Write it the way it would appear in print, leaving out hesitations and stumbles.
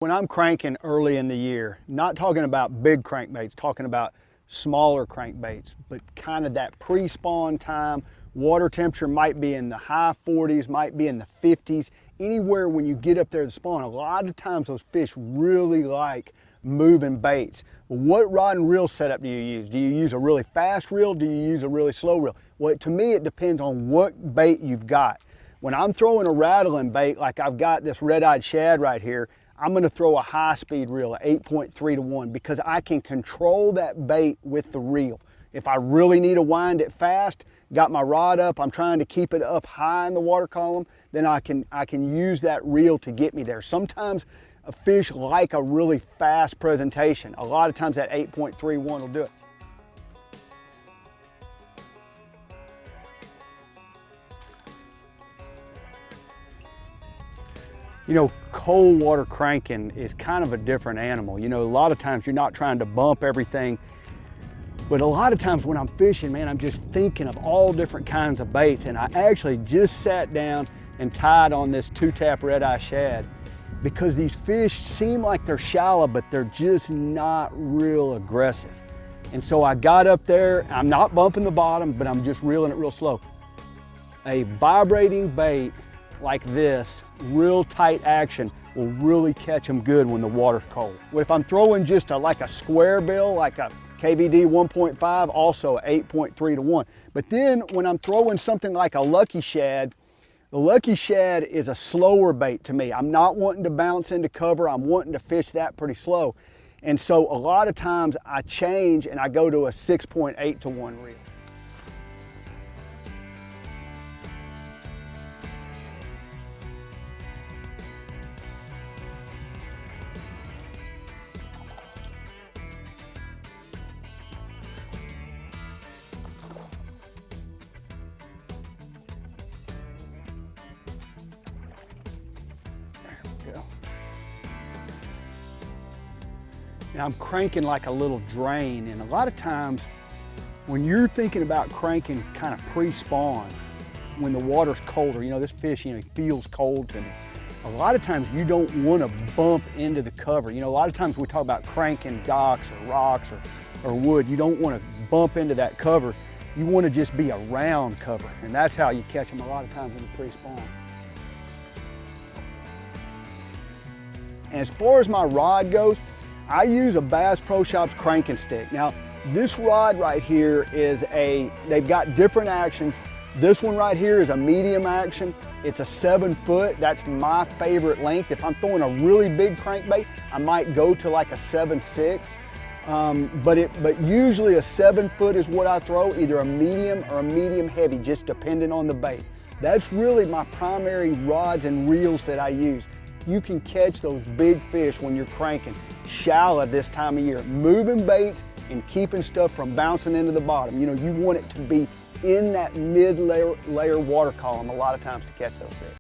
When I'm cranking early in the year, not talking about big crankbaits, talking about smaller crankbaits, but kind of that pre-spawn time, water temperature might be in the high 40s, might be in the 50s, anywhere when you get up there to spawn, a lot of times those fish really like moving baits. Well, what rod and reel setup do you use? Do you use a really fast reel? Do you use a really slow reel? Well, to me, it depends on what bait you've got. When I'm throwing a rattling bait, like I've got this red-eyed shad right here, I'm gonna throw a high-speed reel at 8.3 to 1 because I can control that bait with the reel. If I really need to wind it fast, got my rod up, I'm trying to keep it up high in the water column, then I can use that reel to get me there. Sometimes a fish like a really fast presentation. A lot of times that 8.31 will do it. You know, cold water cranking is kind of a different animal. You know, a lot of times you're not trying to bump everything, but a lot of times when I'm fishing, man, I'm just thinking of all different kinds of baits. And I actually just sat down and tied on this 2-tap red-eye shad because these fish seem like they're shallow, but they're just not real aggressive. And so I got up there, I'm not bumping the bottom, but I'm just reeling it real slow. A vibrating bait like this, real tight action, will really catch them good when the water's cold. If I'm throwing just like a square bill, like a KVD 1.5, also 8.3 to 1. But then when I'm throwing something like a lucky shad, the lucky shad is a slower bait to me. I'm not wanting to bounce into cover, I'm wanting to fish that pretty slow. And so a lot of times I change and I go to a 6.8 to 1 reel. Now I'm cranking like a little drain, and a lot of times when you're thinking about cranking kind of pre-spawn, when the water's colder, you know, this fish, you know, feels cold to me. A lot of times you don't want to bump into the cover. You know, a lot of times we talk about cranking docks or rocks or wood. You don't want to bump into that cover. You want to just be around cover, and that's how you catch them a lot of times in the pre-spawn. And as far as my rod goes, I use a Bass Pro Shops cranking stick. Now, this rod right here is they've got different actions. This one right here is a medium action. It's a 7 foot, that's my favorite length. If I'm throwing a really big crankbait, I might go to like a 7.6. But usually a 7 foot is what I throw, either a medium or a medium heavy, just depending on the bait. That's really my primary rods and reels that I use. You can catch those big fish when you're cranking shallow this time of year, moving baits and keeping stuff from bouncing into the bottom. You know, you want it to be in that mid-layer water column a lot of times to catch those fish.